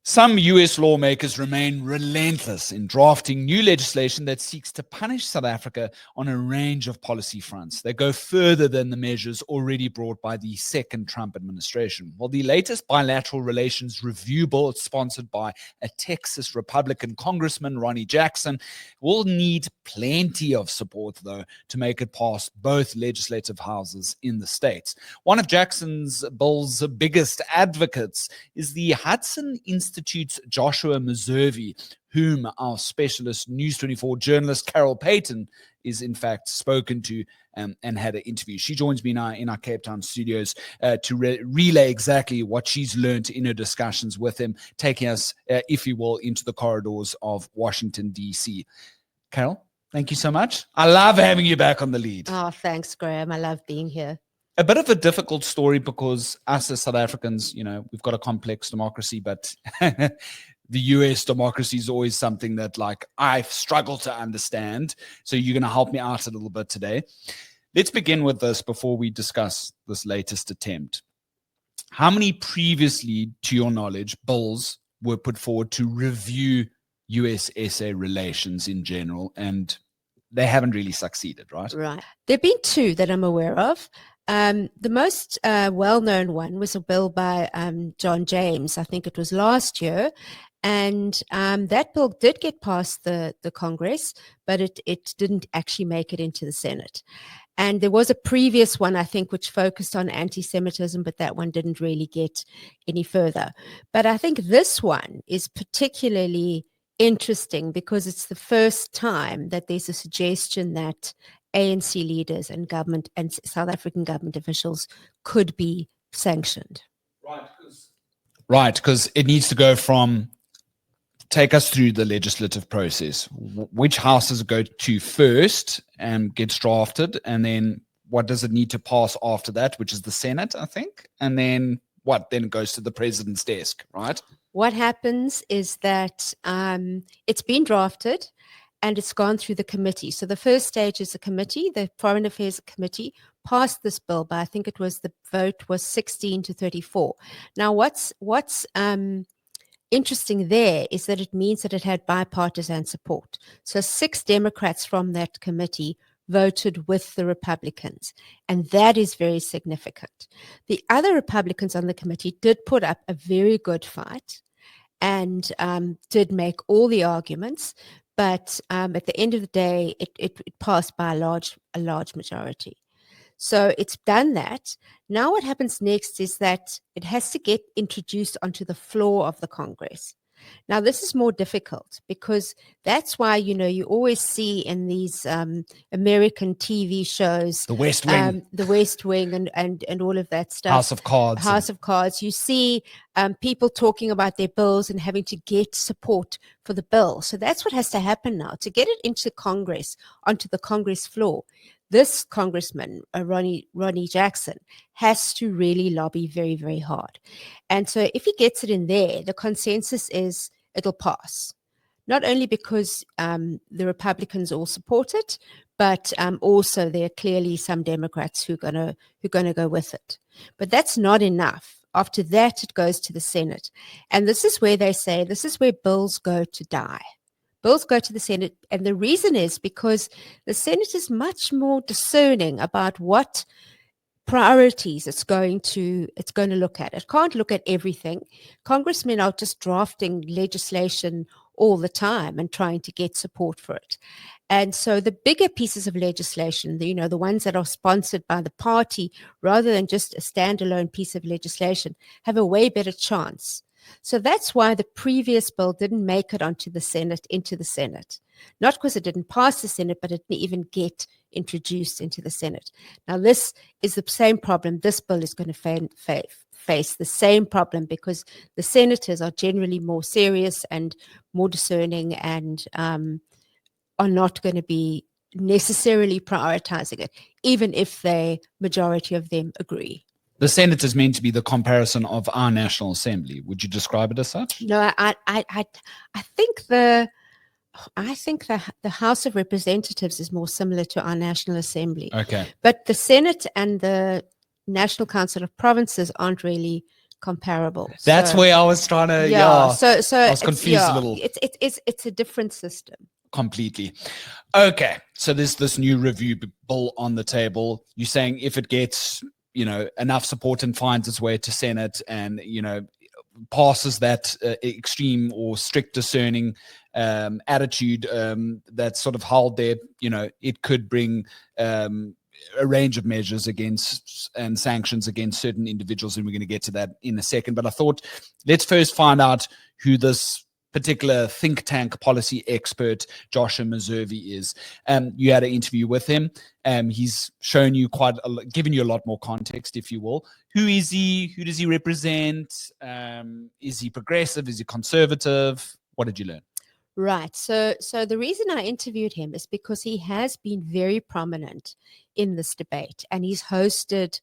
Some US lawmakers remain relentless in drafting new legislation that seeks to punish South Africa on a range of policy fronts. They go further than the measures already brought by the second Trump administration. Well, the latest bilateral relations review bill, sponsored by a Texas Republican Congressman, Ronnie Jackson, will need plenty of support, though, to make it past both legislative houses in the states. One of Jackson's bill's biggest advocates is the Hudson Institute's Joshua Meservey, whom our specialist News 24 journalist Carol Payton is in fact spoken to and had an interview. She joins me now in our Cape Town studios to relay exactly what she's learned in her discussions with him, taking us, if you will, into the corridors of Washington, D.C. Carol, thank you so much. I love having you back on the lead. Oh, thanks, Graeme. I love being here. A bit of a difficult story because us as South Africans, you know, we've got a complex democracy, but the US democracy is always something that, like, I've struggled to understand. So you're going to help me out a little bit today. Let's begin with this before we discuss this latest attempt. How many previously, to your knowledge, bills were put forward to review US-SA relations in general, and they haven't really succeeded, right? Right. There have been two that I'm aware of. The most well-known one was a bill by John James. I think it was last year. And that bill did get past the Congress, but it didn't actually make it into the Senate. And there was a previous one, I think, which focused on anti-Semitism, but that one didn't really get any further. But I think this one is particularly interesting because it's the first time that there's a suggestion that ANC leaders and government and South African government officials could be sanctioned. Right, because it needs to go from, take us through the legislative process. Which house does it go to first and gets drafted? And then what does it need to pass after that, which is the Senate, I think? And then what? Then it goes to the president's desk, right? What happens is that it's been drafted and it's gone through the committee. So the first stage is the committee, the Foreign Affairs Committee passed this bill, but I think it was, the vote was 16-34. Now, what's interesting there is that it means that it had bipartisan support. So 6 Democrats from that committee voted with the Republicans, and that is very significant. The other Republicans on the committee did put up a very good fight and did make all the arguments, but at the end of the day, it passed by a large majority. So it's done that. Now what happens next is that it has to get introduced onto the floor of the Congress. Now, this is more difficult because that's why, you know, you always see in these American TV shows, The West Wing, and all of that stuff. House of Cards. You see people talking about their bills and having to get support for the bill. So that's what has to happen now to get it into Congress, onto the Congress floor. This congressman, Ronnie Jackson, has to really lobby very, very hard. And so if he gets it in there, the consensus is it'll pass. Not only because the Republicans all support it, but also there are clearly some Democrats who are gonna go with it. But that's not enough. After that, it goes to the Senate. And this is where they say, this is where bills go to die. Bills go to the Senate, and the reason is because the Senate is much more discerning about what priorities it's going to look at. It can't look at everything. Congressmen are just drafting legislation all the time and trying to get support for it. And so the bigger pieces of legislation, the ones that are sponsored by the party rather than just a standalone piece of legislation, have a way better chance. So that's why the previous bill didn't make it into the Senate. Not because it didn't pass the Senate, but it didn't even get introduced into the Senate. Now, this is the same problem. This bill is going to face the same problem because the senators are generally more serious and more discerning and are not going to be necessarily prioritizing it, even if the majority of them agree. The Senate is meant to be the comparison of our National Assembly. Would you describe it as such? No, I think the House of Representatives is more similar to our National Assembly. Okay. But the Senate and the National Council of Provinces aren't really comparable. That's where I was trying to, So I was confused a little. It's a different system. Completely. Okay, so there's this new review bill on the table. You're saying if it gets, enough support and finds its way to Senate and, passes that extreme or strict discerning attitude that's sort of held there, it could bring a range of measures against and sanctions against certain individuals, and we're going to get to that in a second. But I thought let's first find out who this particular think tank policy expert Joshua Mazurvi is. You had an interview with him. He's shown you given you a lot more context, if you will. Who is he? Who does he represent? Is he progressive? Is he conservative? What did you learn? Right. So the reason I interviewed him is because he has been very prominent in this debate, and he's hosted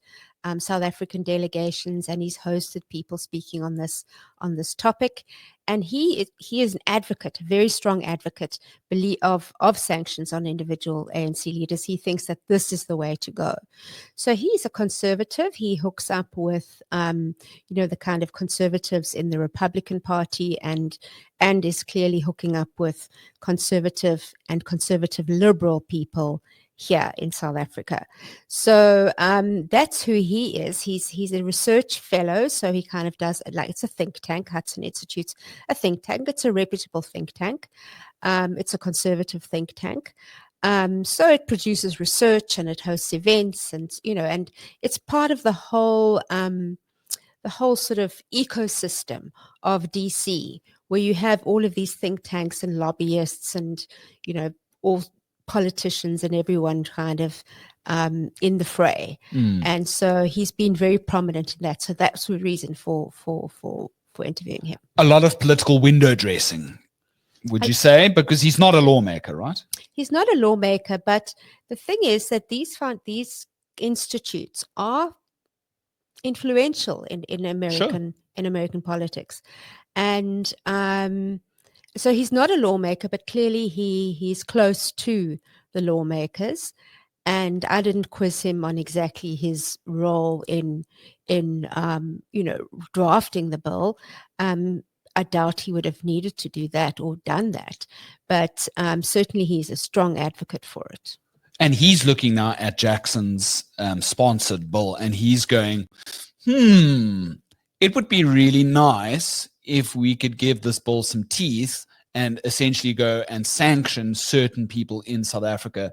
South African delegations, and he's hosted people speaking on this topic. And he is an advocate, a very strong advocate of sanctions on individual ANC leaders. He thinks that this is the way to go. So he's a conservative. He hooks up with, the kind of conservatives in the Republican Party, and is clearly hooking up with conservative and conservative liberal people here in South Africa. So that's who he is. He's a research fellow, so he kind of does, like, it's a think tank. Hudson Institute's a think tank. It's a reputable think tank. It's a conservative think tank. So it produces research and it hosts events, and and it's part of the whole sort of ecosystem of DC, where you have all of these think tanks and lobbyists and all politicians and everyone kind of in the fray. And so he's been very prominent in that. So that's the reason for interviewing him. A lot of political window dressing, would you say? Because he's not a lawmaker, right? He's not a lawmaker, but the thing is that these institutes are influential in American in American politics. And so he's not a lawmaker, but clearly he's close to the lawmakers. And I didn't quiz him on exactly his role in drafting the bill. I doubt he would have needed to do that or done that, but certainly he's a strong advocate for it. And he's looking now at Jackson's sponsored bill, and he's going, it would be really nice if we could give this bill some teeth and essentially go and sanction certain people in South Africa.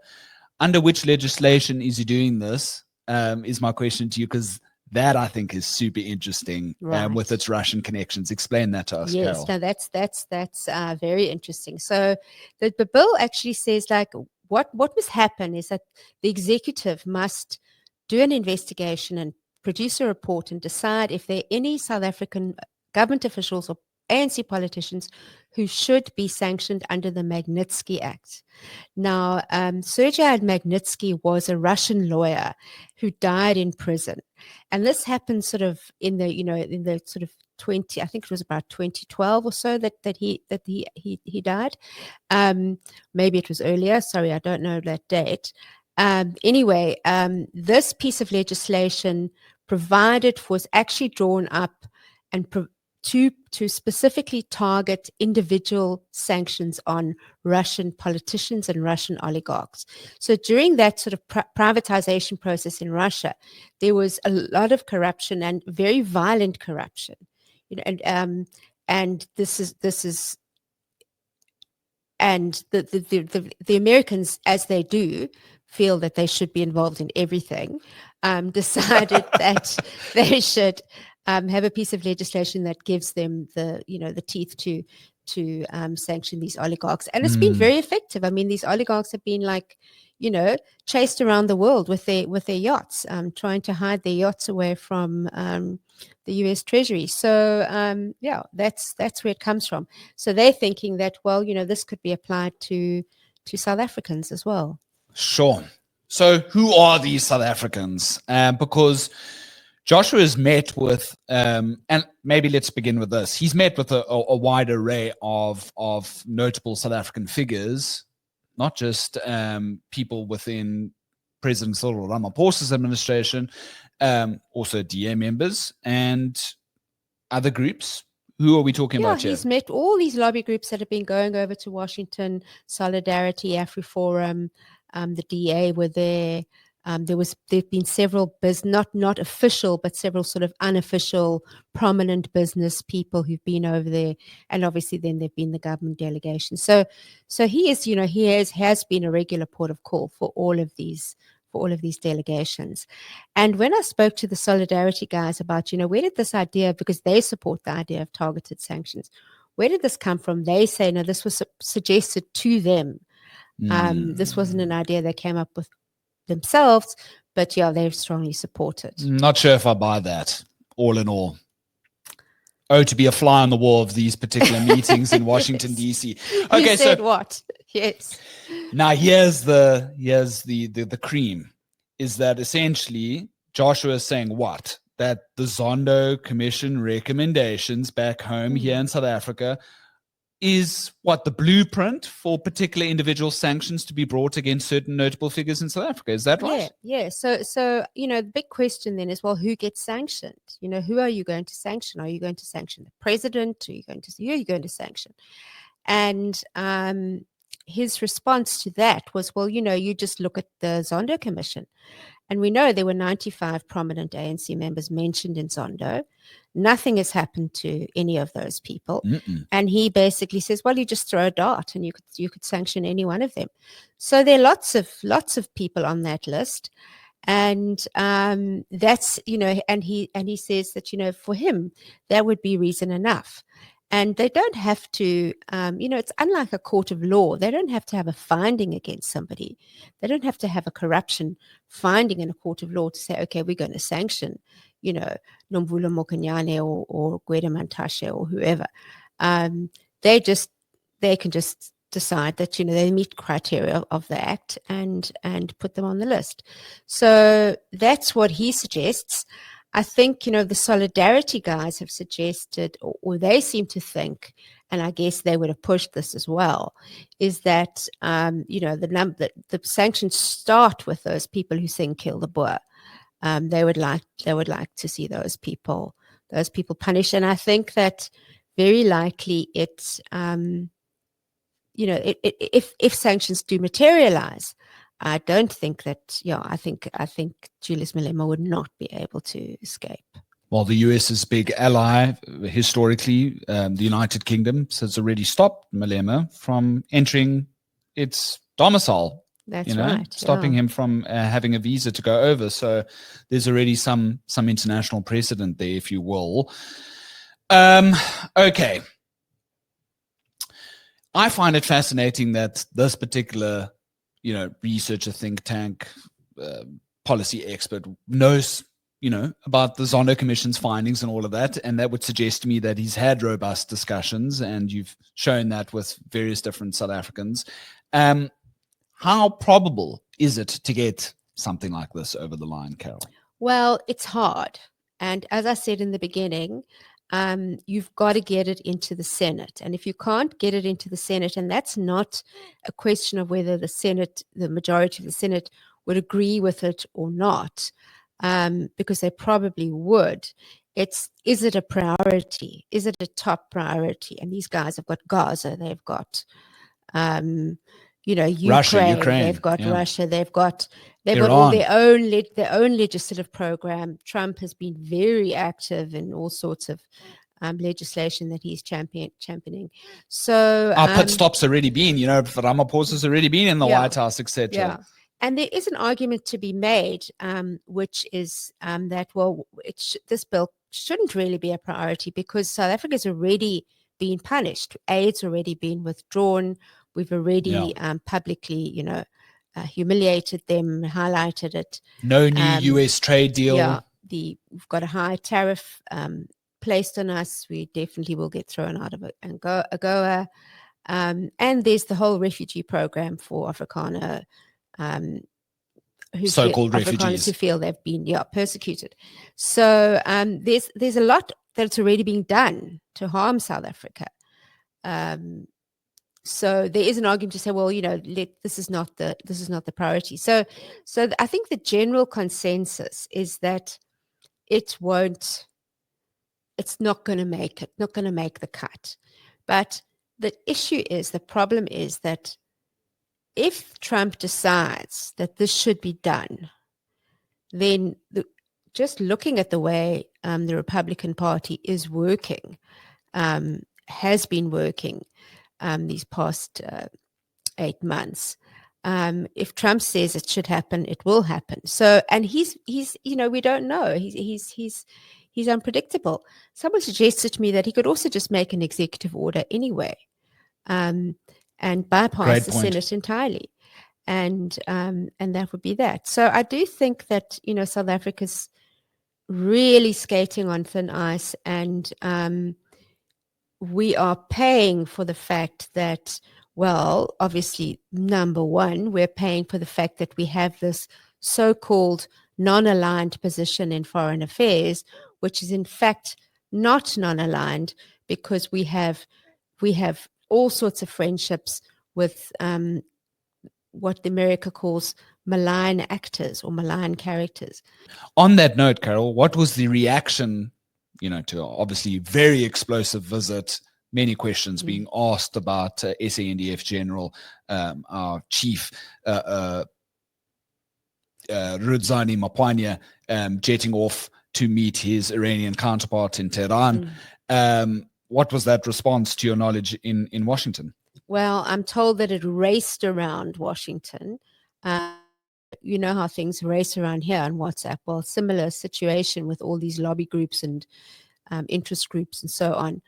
Under which legislation is he doing this, is my question to you, because that I think is super interesting, right, with its Russian connections. Explain that to us, yes, Carol. No, that's very interesting. So the bill actually says, like, what must happen is that the executive must do an investigation and produce a report and decide if there are any South African government officials or ANC politicians who should be sanctioned under the Magnitsky Act. Now, Sergei Magnitsky was a Russian lawyer who died in prison, and this happened sort of in the sort of 20, I think it was about 2012 or so that he died. Maybe it was earlier. Sorry, I don't know that date. Anyway, this piece of legislation was actually drawn up and to specifically target individual sanctions on Russian politicians and Russian oligarchs. So during that sort of privatization process in Russia, there was a lot of corruption and very violent corruption. And this is and the Americans, as they do, feel that they should be involved in everything, decided that they should have a piece of legislation that gives them the teeth to sanction these oligarchs. And it's been very effective. I mean, these oligarchs have been chased around the world with their yachts, trying to hide their yachts away from the US Treasury. So that's where it comes from. So they're thinking that, this could be applied to South Africans as well. Sure. So who are these South Africans? Because Joshua has met with, and maybe let's begin with this. He's met with a wide array of notable South African figures, not just people within President Cyril Ramaphosa's administration, also DA members and other groups? Who are we talking Yeah, about here? he's met all these lobby groups that have been going over to Washington, Solidarity, AfriForum, the DA were there. There've been several not official, but several sort of unofficial, prominent business people who've been over there, and obviously then there've been the government delegation. So he is, he has been a regular port of call for all of these delegations. And when I spoke to the Solidarity guys about, where did this idea, because they support the idea of targeted sanctions, where did this come from? They say, no, this was suggested to them. This wasn't an idea they came up with themselves, but yeah, they strongly support it. Not sure if I buy that, all in all. To be a fly on the wall of these particular meetings in Washington, Yes. D.C. Okay, Okay, you said what? Yes. Now here's the cream, is that essentially Joshua is saying what? That the Zondo Commission recommendations back home here in South Africa is what, the blueprint for particular individual sanctions to be brought against certain notable figures in South Africa. Is that right? Yeah. So the big question then is, well, who gets sanctioned? Who are you going to sanction? Are you going to sanction the president? Who are you going to sanction? And his response to that was, well, you just look at the Zondo Commission. And we know there were 95 prominent ANC members mentioned in Zondo. Nothing has happened to any of those people. And he basically says, well, you just throw a dart and you could sanction any one of them. So there are lots of people on that list. And that's, and he says that, for him, that would be reason enough. And they don't have to, it's unlike a court of law. They don't have to have a finding against somebody. They don't have to have a corruption finding in a court of law to say, okay, we're going to sanction, Nomvula Mokonyane or Gwede Mantashe or whoever. They can just decide that, they meet criteria of the act and put them on the list. So that's what he suggests. I think, the Solidarity guys have suggested, or they seem to think, and I guess they would have pushed this as well, is that, the sanctions start with those people who sing "Kill the Boer." They would like to see those people punished, and I think that very likely it's, if sanctions do materialize, I don't think that. I think Julius Malema would not be able to escape. Well, the US's big ally historically, the United Kingdom, has already stopped Malema from entering its domicile. That's right. Stopping him from having a visa to go over. So there's already some international precedent there, if you will. Okay. I find it fascinating that this particular researcher, think tank, policy expert knows, about the Zondo Commission's findings and all of that. And that would suggest to me that he's had robust discussions, and you've shown that with various different South Africans. How probable is it to get something like this over the line, Carol? Well, it's hard. And as I said in the beginning, you've got to get it into the Senate. And if you can't get it into the Senate, and that's not a question of whether the majority of the Senate would agree with it or not, because they probably would. Is it a priority? Is it a top priority? And these guys have got Gaza, they've got, Ukraine, they've got Russia, they've got all their own legislative program. Trump has been very active in all sorts of legislation that he's championing. So our pit stops already been, Ramaphosa's already been in the White House, etc. Yeah. And there is an argument to be made, which is that, well, this bill shouldn't really be a priority because South Africa's already been punished. Aid's already been withdrawn. We've already publicly, humiliated them, highlighted it. No new US trade deal. Yeah, we've got a high tariff placed on us. We definitely will get thrown out of AGOA. And there's the whole refugee program for Afrikaner, so-called refugees who feel they've been persecuted. So there's a lot that's already being done to harm South Africa. So there is an argument to say, well, this is not the priority. So I think the general consensus is that it won't it's not going to make it, not going to make the cut. But the problem is that if Trump decides that this should be done, then just looking at the way the Republican Party is working, has been working these past 8 months. If Trump says it should happen, it will happen. So, and he's we don't know. He's unpredictable. Someone suggested to me that he could also just make an executive order anyway, and bypass the Senate entirely, and that would be that. So I do think that South Africa's really skating on thin ice, and we are paying for the fact that, well, obviously, number one, we're paying for the fact that we have this so-called non-aligned position in foreign affairs, which is in fact not non-aligned, because we have all sorts of friendships with what America calls malign actors or malign characters. On that note, Carol, what was the reaction, to obviously very explosive visit, many questions being asked about SANDF General, our chief, Rudzani Mapwanya, jetting off to meet his Iranian counterpart in Tehran. What was that response, to your knowledge, in Washington? Well, I'm told that it raced around Washington. You know how things race around here on WhatsApp. Well, similar situation with all these lobby groups and interest groups and so on.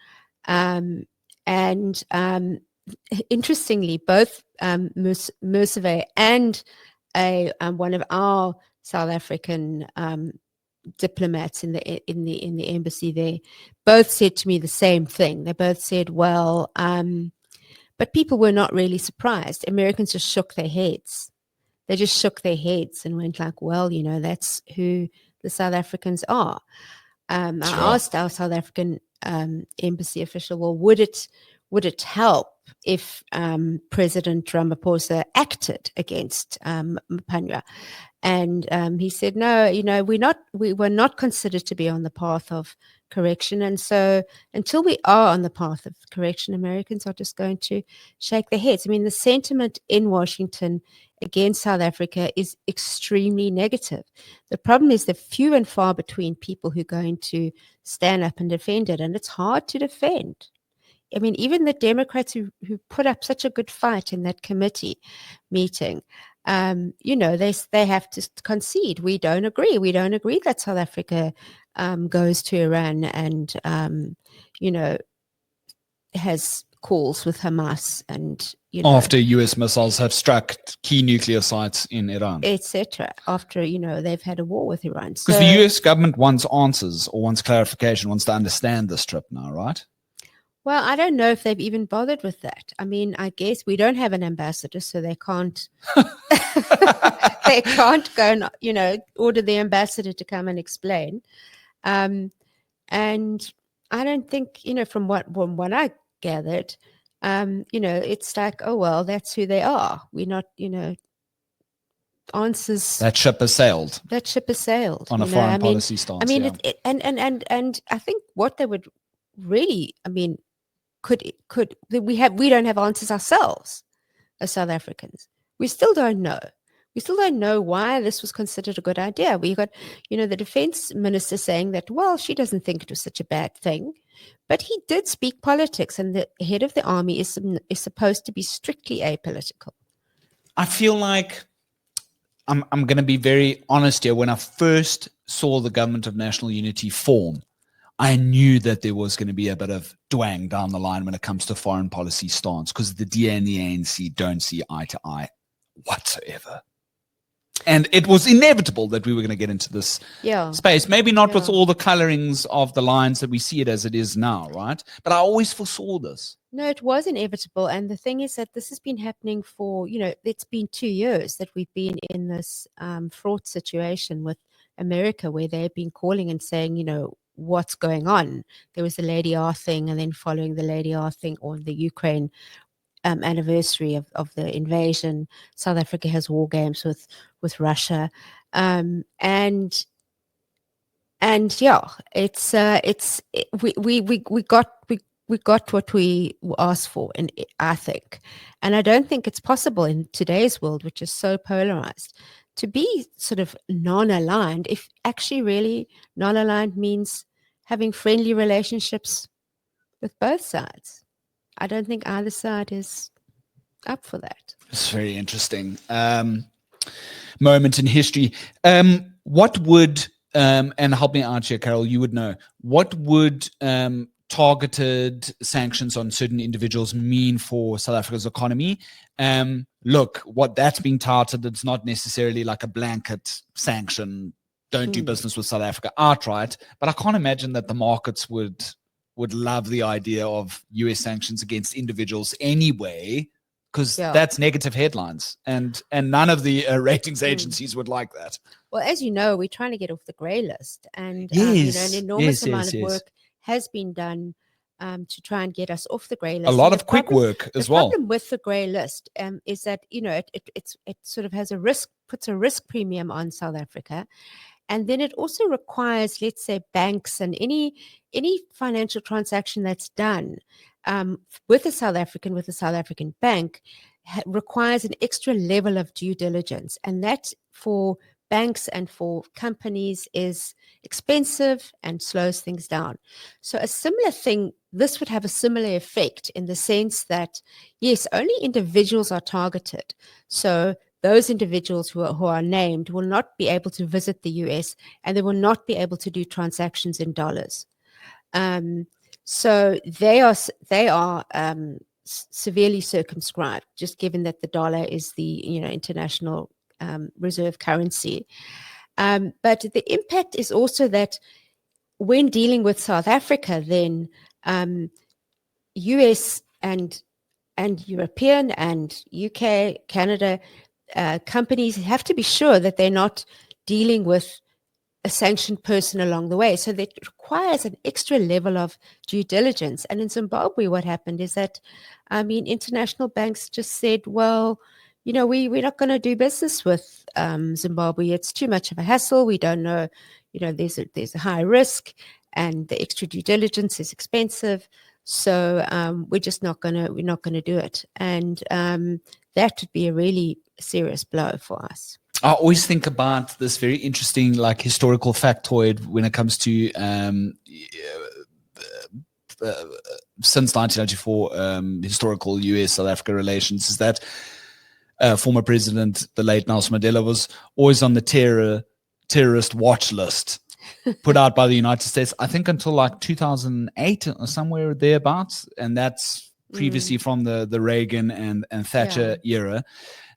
Interestingly, both Mercive and one of our South African diplomats in the embassy there both said to me the same thing. They both said, well, but people were not really surprised. Americans just shook their heads. They just shook their heads and went like, well, that's who the South Africans are. I asked our South African embassy official, well, would it help if President Ramaphosa acted against Mapwanya? And he said, no, we were not considered to be on the path of correction. And so until we are on the path of correction, Americans are just going to shake their heads. I mean, the sentiment in Washington against South Africa is extremely negative. The problem is they're few and far between people who are going to stand up and defend it. And it's hard to defend. I mean, even the Democrats who put up such a good fight in that committee meeting, they have to concede. We don't agree. We don't agree that South Africa goes to Iran and, has calls with Hamas and, after US missiles have struck key nuclear sites in Iran, etc. After, they've had a war with Iran. Because the US government wants answers or wants clarification, wants to understand this trip now, right? Well, I don't know if they've even bothered with that. I mean, I guess we don't have an ambassador, so they can't they can't go and, order the ambassador to come and explain. And I don't think, from what I gathered, it's like, oh, well, that's who they are. We're not, answers. That ship has sailed. That ship has sailed. On a foreign policy stance. I mean, and I think what they would really, we don't have answers ourselves as South Africans. We still don't know. We still don't know why this was considered a good idea. We got, the defense minister saying that, well, she doesn't think it was such a bad thing, but he did speak politics, and the head of the army is supposed to be strictly apolitical. I feel like I'm going to be very honest here. When I first saw the Government of National Unity form, I knew that there was going to be a bit of dwang down the line when it comes to foreign policy stance, because the DA and the ANC don't see eye to eye whatsoever. And it was inevitable that we were going to get into this space. Maybe not with all the colorings of the lines that we see it as it is now, right? But I always foresaw this. No, it was inevitable. And the thing is that this has been happening for, it's been 2 years that we've been in this fraught situation with America, where they've been calling and saying, what's going on. There was the Lady R thing, and then following the Lady R thing, or the Ukraine anniversary of the invasion, South Africa has war games with Russia, and And yeah, we got what we asked for, and I think, and I don't think it's possible in today's world, which is so polarized, to be sort of non-aligned. If actually really non-aligned means having friendly relationships with both sides, I don't think either side is up for that. It's very interesting moment in history. What would and help me out here, Carol, you would know, what would targeted sanctions on certain individuals mean for South Africa's economy? Look, what that's being touted, it's not necessarily like a blanket sanction, don't do business with South Africa outright, but I can't imagine that the markets would love the idea of US sanctions against individuals anyway, because that's negative headlines, and none of the ratings agencies would like that. Well, as you know, we're trying to get off the grey list, and an enormous amount of work has been done to try and get us off the grey list. A lot of quick work as well. The problem with the grey list is that it sort of has puts a risk premium on South Africa, and then it also requires, let's say, banks and any financial transaction that's done with a South African bank requires an extra level of due diligence, and that for banks and for companies is expensive and slows things down. So a similar thing, this would have a similar effect in the sense that, yes, only individuals are targeted. So those individuals who are named will not be able to visit the US, and they will not be able to do transactions in dollars. So they are severely circumscribed, just given that the dollar is the international reserve currency. But the impact is also that when dealing with South Africa, then US and European and UK, Canada companies have to be sure that they're not dealing with a sanctioned person along the way. So that requires an extra level of due diligence. And in Zimbabwe, what happened is that, international banks just said, well, we're not going to do business with Zimbabwe. It's too much of a hassle. We don't know, there's a high risk, and the extra due diligence is expensive. So we're not going to do it. And that would be a really serious blow for us. I always think about this very interesting, historical factoid when it comes to since 1994 historical US-South Africa relations, is that former president, the late Nelson Mandela, was always on the terrorist watch list put out by the United States, I think until 2008 or somewhere thereabouts, and that's previously from the Reagan and Thatcher era.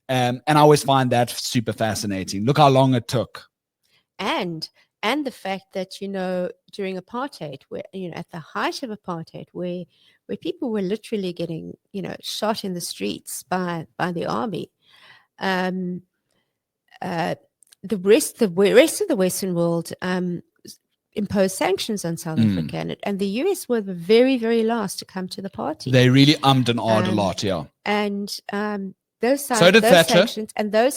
And I always find that super fascinating. Look how long it took. And the fact that, during apartheid, where, at the height of apartheid, where people were literally getting, shot in the streets by the army, the rest of the Western world imposed sanctions on South Africa, and the US were the very, very last to come to the party. They really ummed and ahed a lot, yeah. And those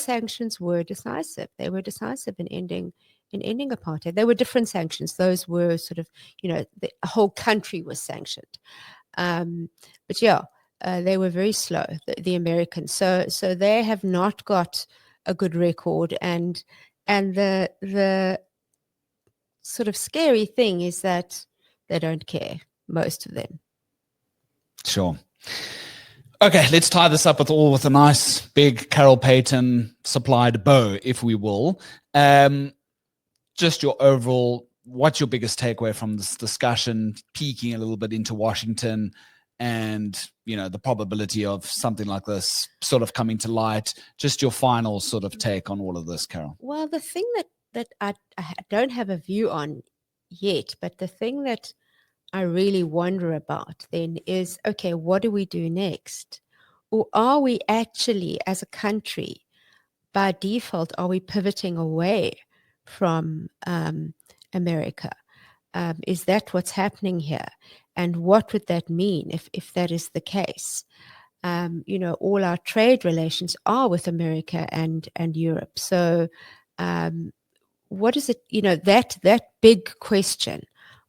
sanctions were decisive. They were decisive in ending apartheid. There were different sanctions. Those were sort of, the whole country was sanctioned. But they were very slow, the Americans. So they have not got a good record. And the sort of scary thing is that they don't care, most of them. Sure. Okay, let's tie this up with a nice big Carol Payton supplied bow, if we will. Just your overall, what's your biggest takeaway from this discussion, peeking a little bit into Washington and, the probability of something like this sort of coming to light? Just your final sort of take on all of this, Carol. Well, the thing that I don't have a view on yet, but the thing that I really wonder about then is, okay, what do we do next? Or are we actually, as a country, by default, are we pivoting away from America? Is that what's happening here? And what would that mean if that is the case? All our trade relations are with America and Europe. So what is it? That big question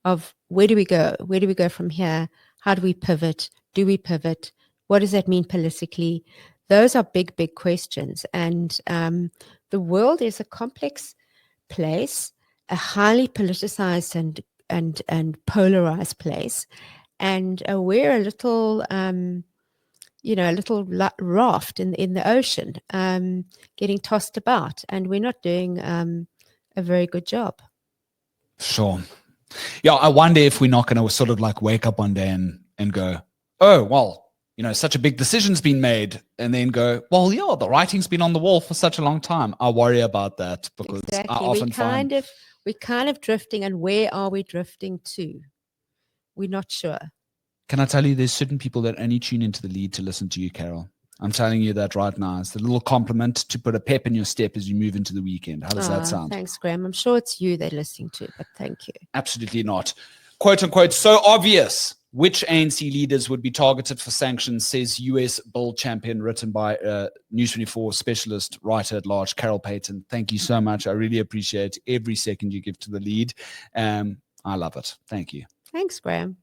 of where do we go? Where do we go from here? How do we pivot? Do we pivot? What does that mean politically? Those are big, big questions. And the world is a complex place, a highly politicized and polarized place. And we're a little, raft in the ocean, getting tossed about, and we're not doing a very good job. Sure. Yeah, I wonder if we're not going to sort of like wake up one day and go, oh, well, such a big decision's been made, and then go, well, yeah, the writing's been on the wall for such a long time. I worry about that because exactly. I often find we're kind of drifting, and where are we drifting to? We're not sure. Can I tell you, there's certain people that only tune into the lead to listen to you, Carol. I'm telling you that right now. It's a little compliment to put a pep in your step as you move into the weekend. How does that sound? Thanks, Graeme. I'm sure it's you they're listening to, but thank you. Absolutely not. Quote unquote, so obvious. Which ANC leaders would be targeted for sanctions, says US Bill Champion, written by News 24 specialist writer at large, Carol Payton. Thank you so much. I really appreciate every second you give to the lead. I love it. Thank you. Thanks, Graeme.